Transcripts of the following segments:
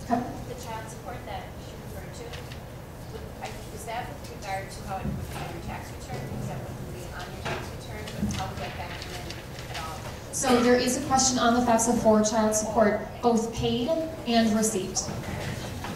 Okay. The child support that she referred to, is that with regard to how it would be on your tax return? Is that what would be on your tax return? But how would that factor in at all? So there is a question on the FAFSA for child support, both paid and received.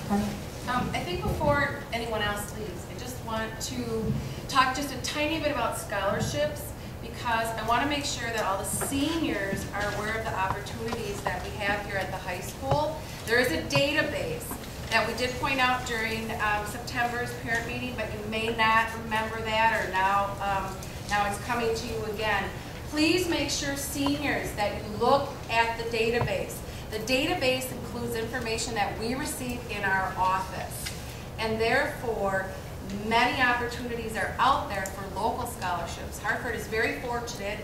Okay. I think before anyone else leaves, I just want to talk just a tiny bit about scholarships, because I want to make sure that all the seniors are aware of the opportunities that we have here at the high school. There is a database that we did point out during September's parent meeting, but you may not remember that, or now it's coming to you again. Please make sure, seniors, that you look at the database. The database includes information that we receive in our office, and therefore many opportunities are out there for local scholarships. Hartford is very fortunate.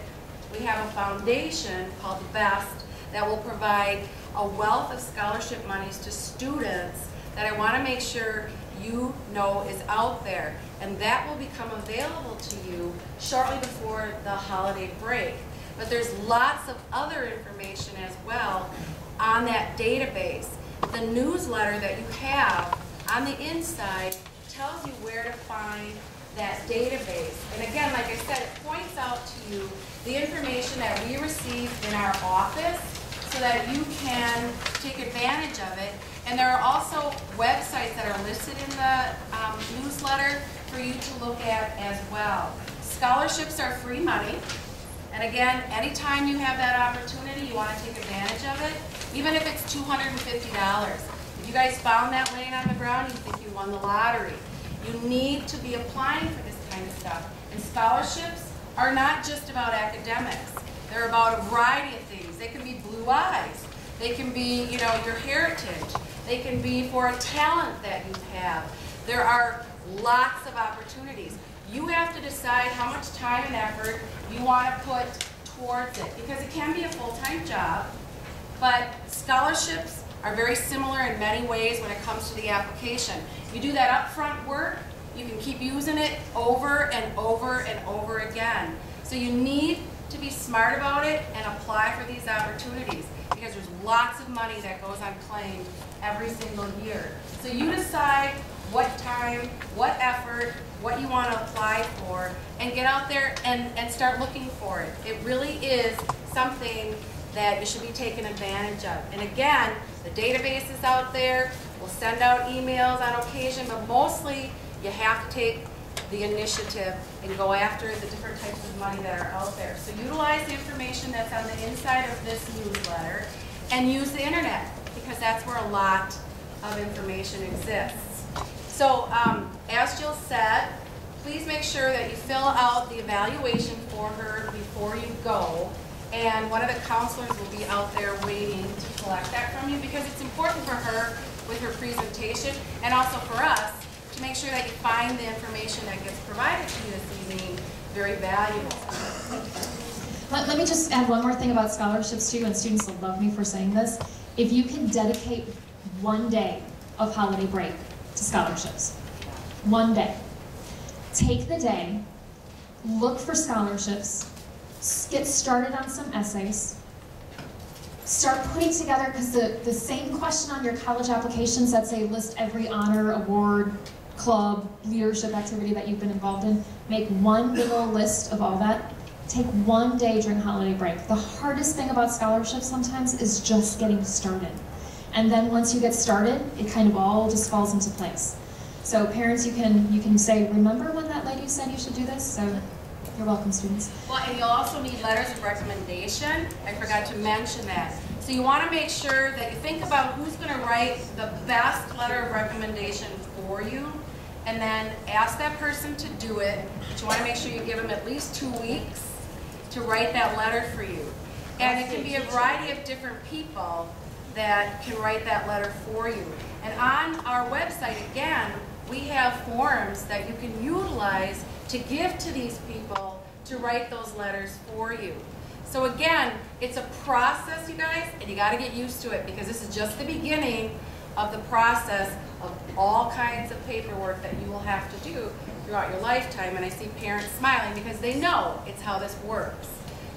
We have a foundation called the BEST that will provide a wealth of scholarship monies to students that I want to make sure you know is out there, and that will become available to you shortly before the holiday break. But there's lots of other information as well on that database. The newsletter that you have on the inside tells you where to find that database. And again, like I said, it points out to you the information that we receive in our office so that you can take advantage of it. And there are also websites that are listed in the newsletter for you to look at as well. Scholarships are free money. And again, anytime you have that opportunity, you want to take advantage of it, even if it's $250. If you guys found that laying on the ground, you think you won the lottery. You need to be applying for this kind of stuff. And scholarships are not just about academics. They're about a variety of things. They can be blue eyes. They can be, you know, your heritage. They can be for a talent that you have. There are lots of opportunities. You have to decide how much time and effort you want to put towards it, because it can be a full-time job, but scholarships are very similar in many ways when it comes to the application. You do that upfront work, you can keep using it over and over and over again. So you need to be smart about it and apply for these opportunities, because there's lots of money that goes unclaimed every single year. So you decide what time, what effort, what you want to apply for, and get out there and start looking for it. It really is something that you should be taking advantage of. And again, the database is out there. We'll send out emails on occasion, but mostly you have to take the initiative and go after the different types of money that are out there. So utilize the information that's on the inside of this newsletter and use the internet, because that's where a lot of information exists. So as Jill said, please make sure that you fill out the evaluation for her before you go, and one of the counselors will be out there waiting to collect that from you, because it's important for her with her presentation, and also for us to make sure that you find the information that gets provided to you this evening very valuable. Let me just add one more thing about scholarships too, and students will love me for saying this. If you can dedicate one day of holiday break to scholarships, one day, take the day, look for scholarships, get started on some essays, start putting together, because the same question on your college applications that say list every honor, award, club, leadership activity that you've been involved in, make one big old list of all that. Take one day during holiday break. The hardest thing about scholarships sometimes is just getting started. And then once you get started, it kind of all just falls into place. So parents, you can say, remember when that lady said you should do this? So you're welcome, students. Well, and you'll also need letters of recommendation. I forgot to mention that. So you want to make sure that you think about who's going to write the best letter of recommendation for you, and then ask that person to do it. But you want to make sure you give them at least 2 weeks to write that letter for you. And it can be a variety of different people that can write that letter for you. And on our website, again, we have forms that you can utilize to give to these people to write those letters for you. So again, it's a process, you guys, and you got to get used to it, because this is just the beginning of the process of all kinds of paperwork that you will have to do throughout your lifetime. And I see parents smiling because they know it's how this works.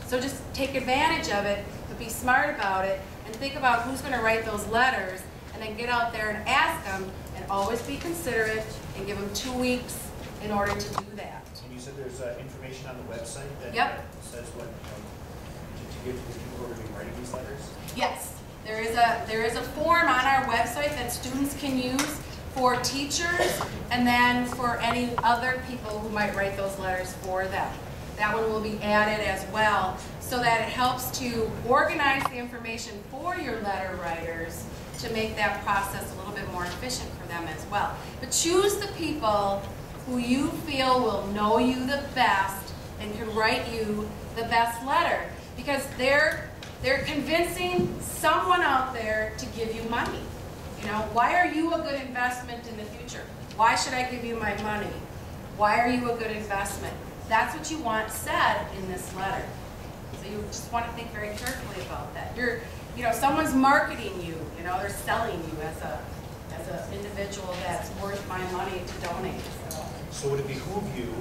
So just take advantage of it, but be smart about it, and think about who's going to write those letters, and then get out there and ask them, and always be considerate, and give them 2 weeks in order to do that. And you said there's information on the website that Yep. says what, to give to the people who are going to be writing these letters? Yes, there is a form on our website that students can use for teachers and then for any other people who might write those letters for them. That one will be added as well, so that it helps to organize the information for your letter writers to make that process a little bit more efficient for them as well. But choose the people who you feel will know you the best and can write you the best letter, because they're convincing someone out there to give you money. You know, why are you a good investment in the future? Why should I give you my money? Why are you a good investment? That's what you want said in this letter. So you just want to think very carefully about that. You know, someone's marketing you. You know, they're selling you as an individual that's worth my money to donate. So would it behoove you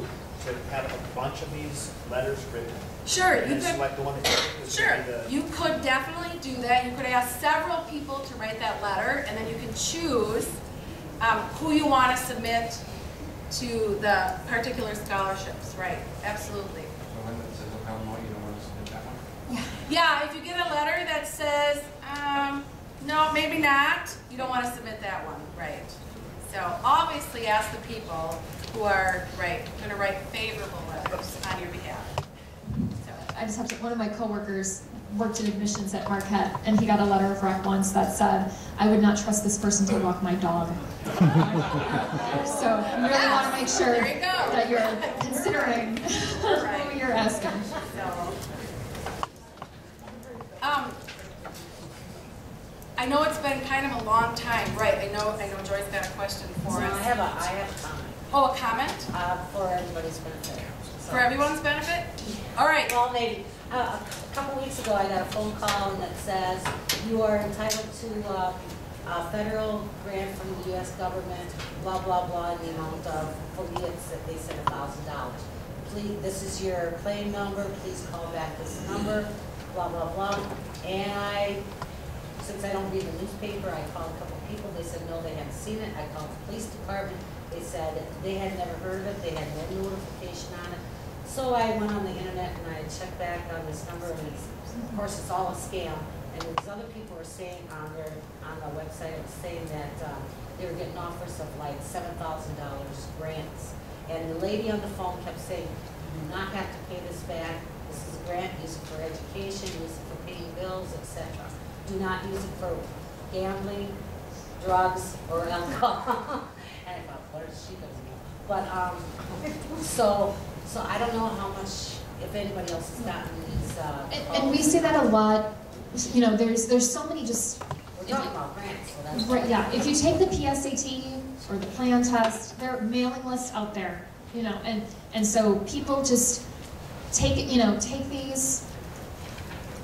to have a bunch of these letters written? Sure, And you then could. select the one that you think is Sure, going to be the... you could definitely do that. You could ask several people to write that letter, and then you can choose who you want to submit to the particular scholarships. Right, absolutely. So when it says how long you don't want to submit that one? Yeah, if you get a letter that says, no, maybe not, you don't want to submit that one, right? So obviously ask the people who are going to write favorable letters on your behalf. I just have to, one of my coworkers worked in admissions at Marquette, and he got a letter of rec once that said, I would not trust this person to walk my dog. So you really want to make sure that you're considering who you're asking. I know it's been kind of a long time, right? I know Joy's got a question for us. I have a comment. Oh, a comment? For everybody's benefit. So- For everyone's benefit? All right. Well, maybe. A couple weeks ago, I got a phone call that says you are entitled to a federal grant from the U.S. government, blah, blah, blah, in the amount of, for me, they said $1,000. Please, this is your claim number, please call back this number, blah, blah, blah. And since I don't read the newspaper, I called a couple people, they said no, they hadn't seen it. I called the police department, they said they had never heard of it, they had no notification on it. So I went on the internet and I checked back on this number, and of course it's all a scam. And these other people were saying on the website, it was saying that they were getting offers of like $7,000 grants. And the lady on the phone kept saying, you do not have to pay this back. This is a grant, use it for education, use it for paying bills, etc. Do not use it for gambling, drugs, or alcohol. And I thought, what is she gonna do? But so I don't know how much, if anybody else has gotten these. And we see that a lot. You know, there's so many just. We're talking about grants, so that's. Right, yeah, if you take the PSAT or the plan test, there are mailing lists out there, you know, and so people just take these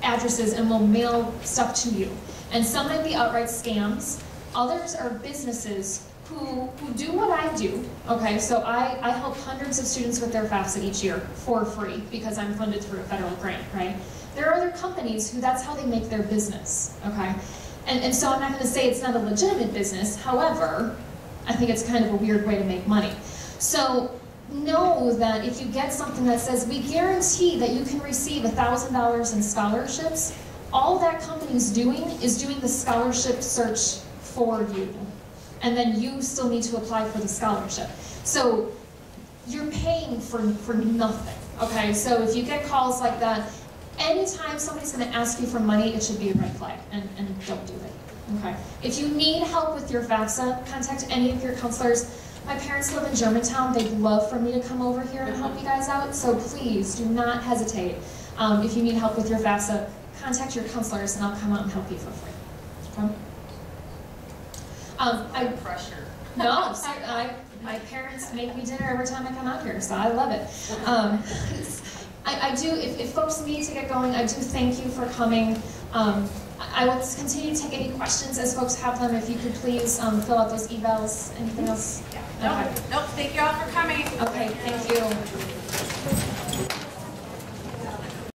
addresses and will mail stuff to you. And some might be outright scams. Others are businesses who do what I do. Okay, so I help hundreds of students with their FAFSA each year for free because I'm funded through a federal grant, right? There are other companies who that's how they make their business, okay? And so I'm not going to say it's not a legitimate business. However, I think it's kind of a weird way to make money. So know that if you get something that says, we guarantee that you can receive $1,000 in scholarships, all that company's doing is doing the scholarship search for you. And then you still need to apply for the scholarship. So you're paying for nothing, okay? So if you get calls like that, anytime somebody's going to ask you for money, it should be a red flag, and don't do it, okay? If you need help with your FAFSA, contact any of your counselors. My parents live in Germantown. They'd love for me to come over here and help you guys out, so please do not hesitate. If you need help with your FAFSA, contact your counselors, and I'll come out and help you for free. Okay? Pressure. No, my parents make me dinner every time I come out here, so I love it. I do, if folks need to get going, I do thank you for coming. I will continue to take any questions as folks have them. If you could please fill out those evals. Anything else? Yeah. Nope, thank you all for coming. Okay, thank you.